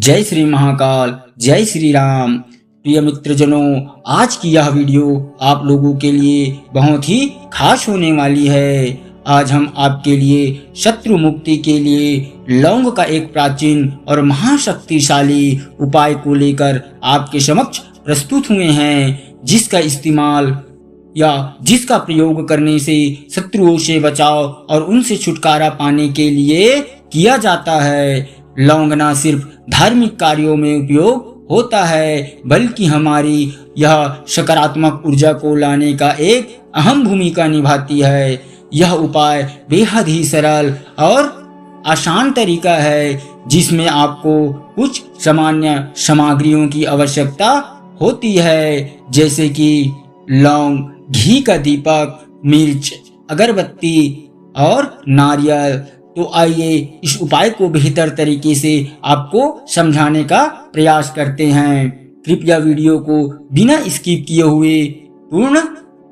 जय श्री महाकाल, जय श्री राम। प्रिय मित्रजनों, आज की यह वीडियो आप लोगों के लिए बहुत ही खास होने वाली है। आज हम आपके लिए शत्रु मुक्ति के लिए लौंग का एक प्राचीन और महाशक्तिशाली उपाय को लेकर आपके समक्ष प्रस्तुत हुए हैं, जिसका इस्तेमाल या जिसका प्रयोग करने से शत्रुओं से बचाव और उनसे छुटकारा पाने के लिए किया जाता है। लौंग न सिर्फ धार्मिक कार्यों में उपयोग होता है, बल्कि हमारी यह सकारात्मक ऊर्जा को लाने का एक अहम भूमिका निभाती है। यह उपाय बेहद ही सरल और आसान तरीका है, जिसमें आपको कुछ सामान्य सामग्रियों की आवश्यकता होती है, जैसे कि लौंग, घी का दीपक, मिर्च, अगरबत्ती और नारियल। तो आइए इस उपाय को बेहतर तरीके से आपको समझाने का प्रयास करते हैं। कृपया वीडियो को बिना स्किप किए हुए पूर्ण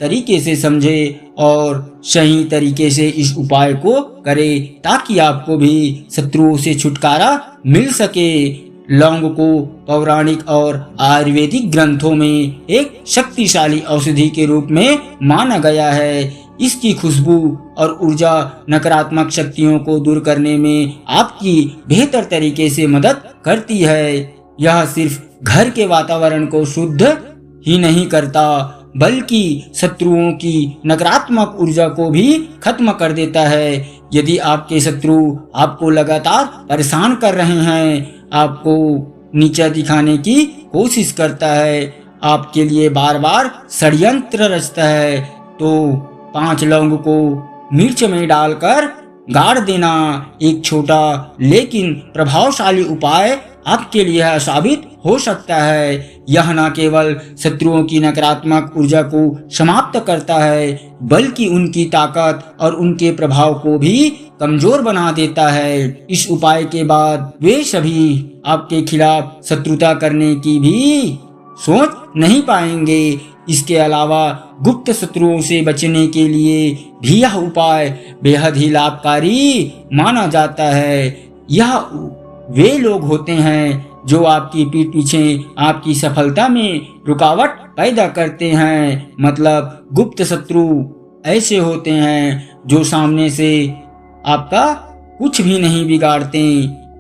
तरीके से समझें और सही तरीके से इस उपाय को करें, ताकि आपको भी शत्रुओं से छुटकारा मिल सके। लौंग को पौराणिक और आयुर्वेदिक ग्रंथों में एक शक्तिशाली औषधि के रूप में माना गया है। इसकी खुशबू और ऊर्जा नकारात्मक शक्तियों को दूर करने में आपकी बेहतर तरीके से मदद करती है। यह सिर्फ घर के वातावरण को शुद्ध ही नहीं करता, बल्कि शत्रुओं की नकारात्मक ऊर्जा को भी खत्म कर देता है। यदि आपके शत्रु आपको लगातार परेशान कर रहे हैं, आपको नीचा दिखाने की कोशिश करता है, आपके लिए बार बार षड्यंत्र रचता है, तो 5 लौंग को मिर्च में डालकर गाड़ देना एक छोटा लेकिन प्रभावशाली उपाय आपके लिए साबित हो सकता है। यह न केवल शत्रुओं की नकारात्मक ऊर्जा को समाप्त करता है, बल्कि उनकी ताकत और उनके प्रभाव को भी कमजोर बना देता है। इस उपाय के बाद वे सभी आपके खिलाफ शत्रुता करने की भी सोच नहीं पाएंगे। इसके अलावा गुप्त शत्रुओं से बचने के लिए भी यह उपाय बेहद ही लाभकारी माना जाता है। यह वे लोग होते हैं जो आपकी पीठ पीछे आपकी सफलता में रुकावट पैदा करते हैं। मतलब गुप्त शत्रु ऐसे होते हैं जो सामने से आपका कुछ भी नहीं बिगाड़ते,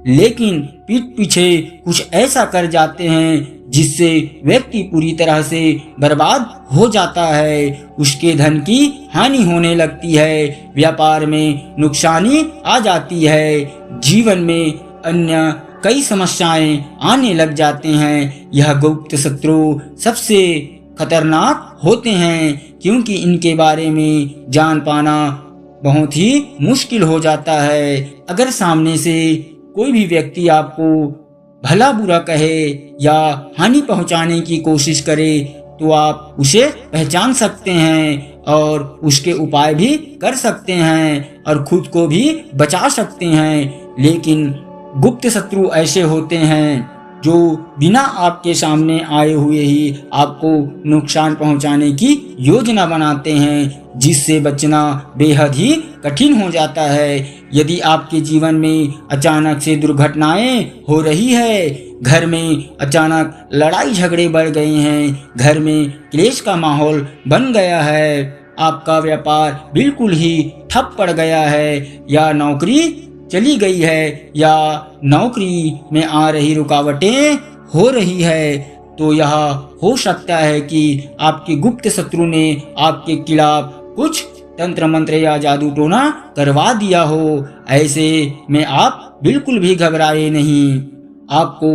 लेकिन पीठ पीछे कुछ ऐसा कर जाते हैं जिससे व्यक्ति पूरी तरह से बर्बाद हो जाता है। उसके धन की हानि होने लगती है, व्यापार में नुकसानी आ जाती है, जीवन में अन्य कई समस्याएं आने लग जाते हैं। यह गुप्त शत्रु सबसे खतरनाक होते हैं, क्योंकि इनके बारे में जान पाना बहुत ही मुश्किल हो जाता है। अगर सामने से कोई भी व्यक्ति आपको भला बुरा कहे या हानि पहुंचाने की कोशिश करे, तो आप उसे पहचान सकते हैं और उसके उपाय भी कर सकते हैं और खुद को भी बचा सकते हैं। लेकिन गुप्त शत्रु ऐसे होते हैं जो बिना आपके सामने आए हुए ही आपको नुकसान पहुंचाने की योजना बनाते हैं, जिससे बचना बेहद ही कठिन हो जाता है। यदि आपके जीवन में अचानक से दुर्घटनाएं हो रही है, घर में अचानक लड़ाई झगड़े बढ़ गए हैं, घर में क्लेश का माहौल बन गया है, आपका व्यापार बिल्कुल ही ठप पड़ गया है, या नौकरी चली गई है, या नौकरी में आ रही रुकावटें हो रही है, तो यह हो सकता है कि आपके गुप्त शत्रु ने आपके खिलाफ कुछ तंत्र मंत्र या जादू टोना करवा दिया हो। ऐसे में आप बिल्कुल भी घबराए नहीं। आपको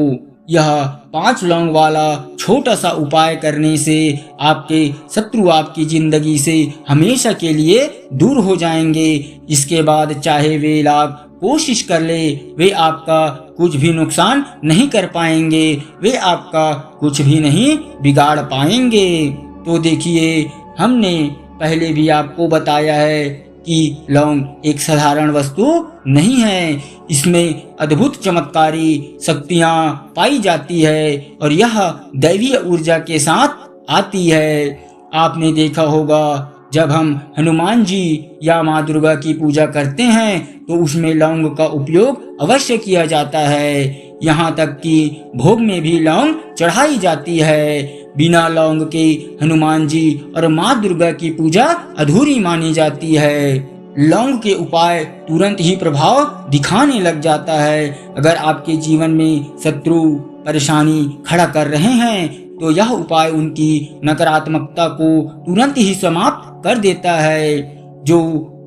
यह 5 लौंग वाला छोटा सा उपाय करने से आपके शत्रु आपकी जिंदगी से हमेशा के लिए दूर हो जाएंगे। इसके बाद चाहे वे लाख कोशिश कर ले, वे आपका कुछ भी नुकसान नहीं कर पाएंगे, वे आपका कुछ भी नहीं बिगाड़ पाएंगे। तो देखिए, हमने पहले भी आपको बताया है कि लौंग एक साधारण वस्तु नहीं है। इसमें अद्भुत चमत्कारी शक्तियां पाई जाती है और यह दैवीय ऊर्जा के साथ आती है। आपने देखा होगा, जब हम हनुमान जी या माँ दुर्गा की पूजा करते हैं तो उसमें लौंग का उपयोग अवश्य किया जाता है। यहाँ तक कि भोग में भी लौंग चढ़ाई जाती है। बिना लौंग के हनुमान जी और माँ दुर्गा की पूजा अधूरी मानी जाती है। लौंग के उपाय तुरंत ही प्रभाव दिखाने लग जाता है। अगर आपके जीवन में शत्रु परेशानी खड़ा कर रहे हैं तो यह उपाय उनकी नकारात्मकता को तुरंत ही समाप्त कर देता है। जो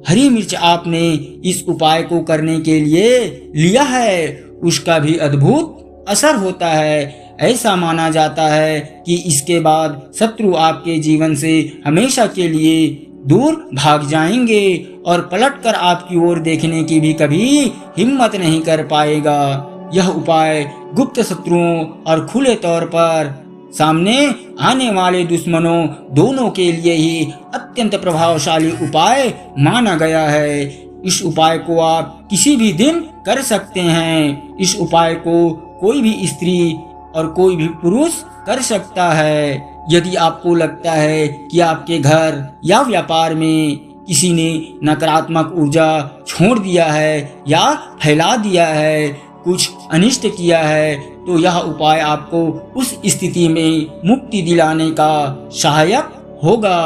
हरी मिर्च आपने इस उपाय को करने के लिए लिया है उसका भी अद्भुत असर होता है। ऐसा माना जाता है कि इसके बाद शत्रु आपके जीवन से हमेशा के लिए दूर भाग जाएंगे और पलटकर आपकी ओर देखने की भी कभी हिम्मत नहीं कर पाएगा। यह उपाय गुप्त शत्रुओं और खुले तौर पर सामने आने वाले दुश्मनों दोनों के लिए ही अत्यंत प्रभावशाली उपाय माना गया है। इस उपाय को आप किसी भी दिन कर सकते हैं। इस उपाय को कोई भी स्त्री और कोई भी पुरुष कर सकता है। यदि आपको लगता है कि आपके घर या व्यापार में किसी ने नकारात्मक ऊर्जा छोड़ दिया है या फैला दिया है, कुछ अनिष्ट किया है, तो यह उपाय आपको उस स्थिति में मुक्ति दिलाने का सहायक होगा।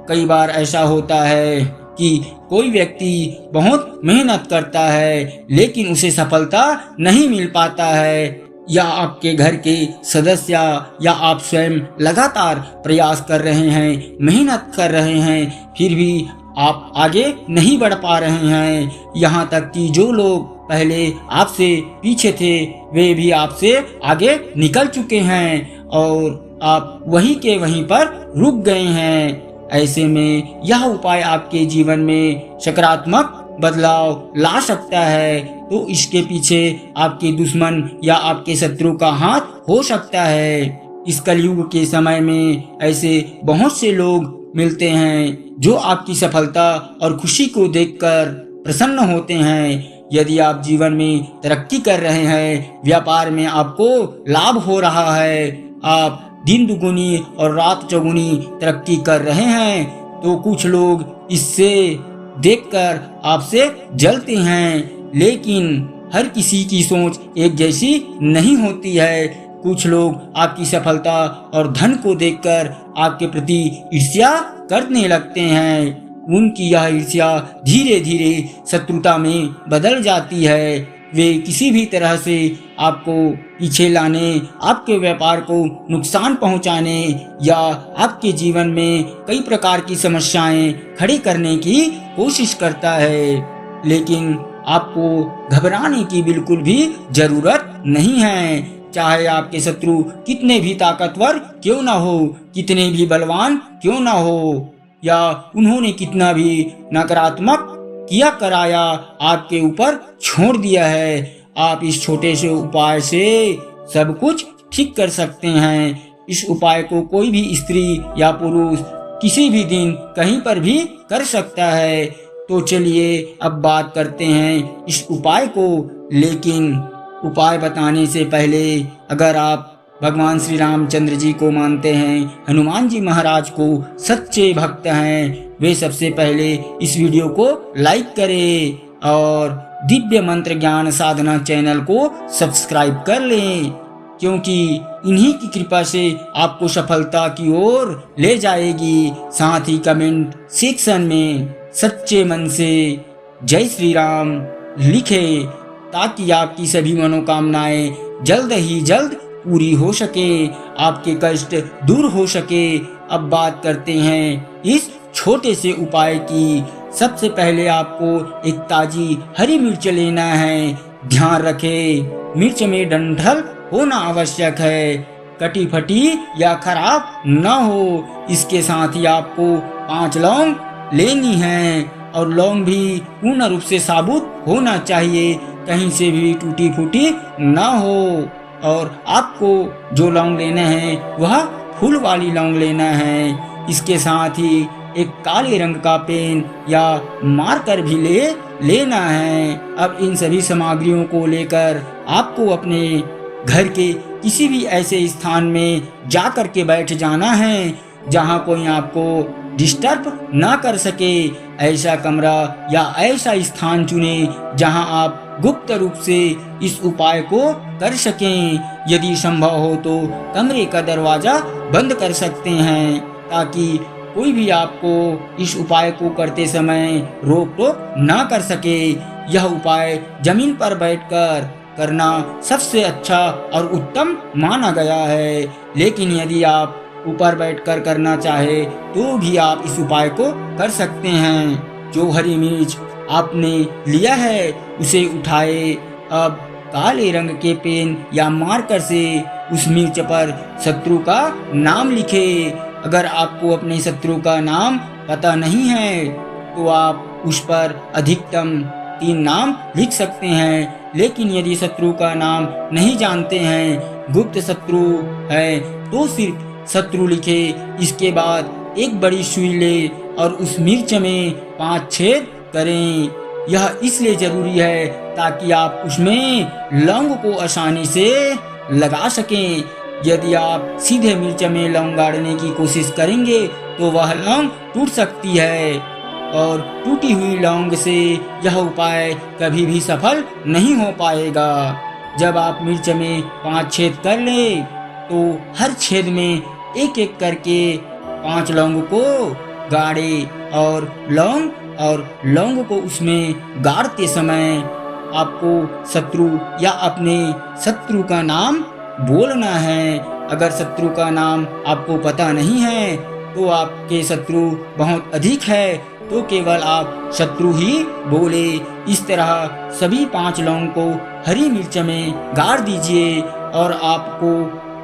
कई बार ऐसा होता है कि कोई व्यक्ति बहुत मेहनत करता है लेकिन उसे सफलता नहीं मिल पाता है, या आपके घर के सदस्य या आप स्वयं लगातार प्रयास कर रहे हैं, मेहनत कर रहे हैं, फिर भी आप आगे नहीं बढ़ पा रहे हैं। यहाँ तक कि जो लोग पहले आपसे पीछे थे वे भी आपसे आगे निकल चुके हैं और आप वहीं के वहीं पर रुक गए हैं। ऐसे में यह उपाय आपके जीवन में सकारात्मक बदलाव ला सकता है। तो इसके पीछे आपके दुश्मन या आपके शत्रु का हाथ हो सकता है। इस कलयुग के समय में ऐसे बहुत से लोग मिलते हैं जो आपकी सफलता और खुशी को देखकर प्रसन्न होते हैं। यदि आप जीवन में तरक्की कर रहे हैं, व्यापार में आपको लाभ हो रहा है, आप दिन दुगुनी और रात चौगुनी तरक्की कर रहे हैं, तो कुछ लोग इससे देखकर आपसे जलते हैं। लेकिन हर किसी की सोच एक जैसी नहीं होती है। कुछ लोग आपकी सफलता और धन को देखकर आपके प्रति ईर्ष्या करने लगते हैं। उनकी यह ईर्ष्या धीरे धीरे शत्रुता में बदल जाती है। वे किसी भी तरह से आपको पीछे लाने, आपके व्यापार को नुकसान पहुंचाने या आपके जीवन में कई प्रकार की समस्याएं खड़ी करने की कोशिश करता है। लेकिन आपको घबराने की बिल्कुल भी जरूरत नहीं है। चाहे आपके शत्रु कितने भी ताकतवर क्यों ना हो, कितने भी बलवान क्यों ना हो, या उन्होंने कितना भी नकारात्मक किया कराया आपके ऊपर छोड़ दिया है, आप इस छोटे से उपाय से सब कुछ ठीक कर सकते हैं। इस उपाय को कोई भी स्त्री या पुरुष किसी भी दिन कहीं पर भी कर सकता है। तो चलिए अब बात करते हैं इस उपाय को। लेकिन उपाय बताने से पहले अगर आप भगवान श्री रामचंद्र जी को मानते हैं, हनुमान जी महाराज को सच्चे भक्त हैं, वे सबसे पहले इस वीडियो को लाइक करें और दिव्य मंत्र ज्ञान साधना चैनल को सब्सक्राइब कर लें, क्योंकि इन्हीं की कृपा से आपको सफलता की ओर ले जाएगी। साथ ही कमेंट सेक्शन में सच्चे मन से जय श्री राम लिखें ताकि आपकी सभी मनोकामनाएं जल्द ही जल्द पूरी हो सके, आपके कष्ट दूर हो सके। अब बात करते हैं इस छोटे से उपाय की। सबसे पहले आपको एक ताजी हरी मिर्च लेना है। ध्यान रखें, मिर्च में डंठल होना आवश्यक है, कटी फटी या खराब न हो। इसके साथ ही आपको 5 लौंग लेनी है और लौंग भी पूर्ण रूप से साबुत होना चाहिए, कहीं से भी टूटी फूटी ना हो। और आपको जो लौंग लेना है वह फूल वाली लौंग लेना है। इसके साथ ही एक काले रंग का पेन या मार्कर भी लेना है। अब इन सभी सामग्रियों को लेकर आपको अपने घर के किसी भी ऐसे स्थान में जाकर के बैठ जाना है जहां कोई आपको डिस्टर्ब ना कर सके। ऐसा कमरा या ऐसा स्थान चुने जहां आप गुप्त रूप से इस उपाय को कर सकें। यदि संभव हो तो कमरे का दरवाजा बंद कर सकते हैं ताकि कोई भी आपको इस उपाय को करते समय रोक टोक ना कर सके। यह उपाय जमीन पर बैठकर करना सबसे अच्छा और उत्तम माना गया है, लेकिन यदि आप ऊपर बैठकर करना चाहे तो भी आप इस उपाय को कर सकते हैं। जो हरी मिर्च आपने लिया है उसे उठाए। अब काले रंग के पेन या मार्कर से उस मिर्च पर शत्रु का नाम लिखे। अगर आपको अपने शत्रु का नाम पता नहीं है तो आप उस पर अधिकतम 3 नाम लिख सकते हैं, लेकिन यदि शत्रु का नाम नहीं जानते हैं, गुप्त शत्रु है, तो सिर्फ शत्रु लिखे। इसके बाद एक बड़ी सुई ले और उस मिर्च में 5 छेद करें। यह इसलिए जरूरी है ताकि आप उसमें लौंग को आसानी से लगा सकें। यदि आप सीधे मिर्च में लौंग गाड़ने की कोशिश करेंगे तो वह लौंग टूट सकती है और टूटी हुई लौंग से यह उपाय कभी भी सफल नहीं हो पाएगा। जब आप मिर्च में 5 छेद कर लें तो हर छेद में एक एक करके 5 लौंग को गाड़े और लौंग को उसमें गाड़ते समय आपको शत्रु या अपने शत्रु का नाम बोलना है। अगर शत्रु का नाम आपको पता नहीं है तो आपके शत्रु बहुत अधिक है तो केवल आप शत्रु ही बोले। इस तरह सभी 5 लौंग को हरी मिर्च में गाड़ दीजिए और आपको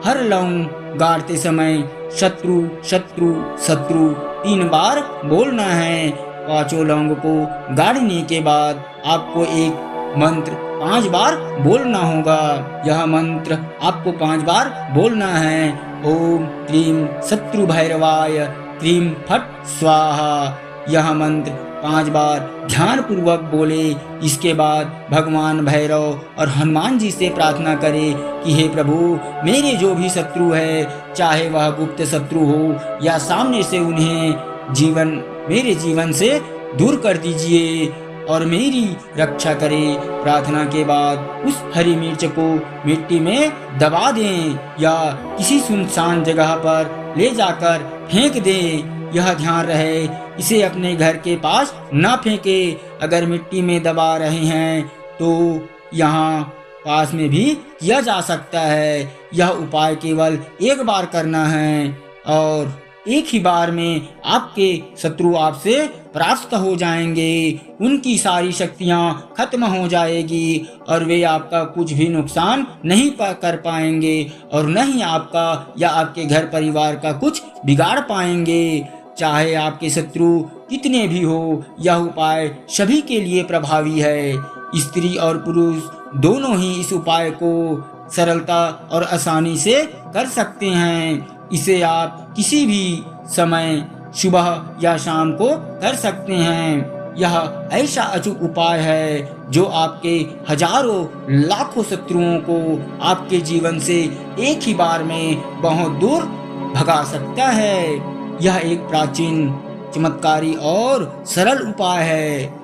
हर लौंग गाड़ते समय शत्रु शत्रु शत्रु 3 बार बोलना है। 5 लौंग को गाड़ने के बाद आपको एक मंत्र 5 बार बोलना होगा। यह मंत्र आपको 5 बार बोलना है। ओम क्लीम शत्रु भैरवाय क्लीम फट स्वाहा। यह मंत्र 5 बार ध्यान पूर्वक बोले। इसके बाद भगवान भैरव और हनुमान जी से प्रार्थना करें कि हे प्रभु, मेरे जो भी शत्रु है, चाहे वह गुप्त शत्रु हो या सामने से, उन्हें मेरे जीवन से दूर कर दीजिए और मेरी रक्षा करें। प्रार्थना के बाद उस हरी मिर्च को मिट्टी में दबा दें या किसी सुनसान जगह पर ले जाकर फेंक दें। यह ध्यान रहे इसे अपने घर के पास ना फेंके। अगर मिट्टी में दबा रहे हैं तो यहाँ पास में भी किया जा सकता है। यह उपाय केवल एक बार करना है और एक ही बार में आपके शत्रु आपसे परास्त हो जाएंगे। उनकी सारी शक्तियां खत्म हो जाएगी और वे आपका कुछ भी नुकसान नहीं कर पाएंगे और न ही आपका या आपके घर परिवार का कुछ बिगाड़ पाएंगे। चाहे आपके शत्रु कितने भी हो, यह उपाय सभी के लिए प्रभावी है। स्त्री और पुरुष दोनों ही इस उपाय को सरलता और आसानी से कर सकते हैं। इसे आप किसी भी समय सुबह या शाम को कर सकते हैं। यह ऐसा अचूक उपाय है जो आपके हजारों लाखों शत्रुओं को आपके जीवन से एक ही बार में बहुत दूर भगा सकता है। यह एक प्राचीन, चमत्कारी और सरल उपाय है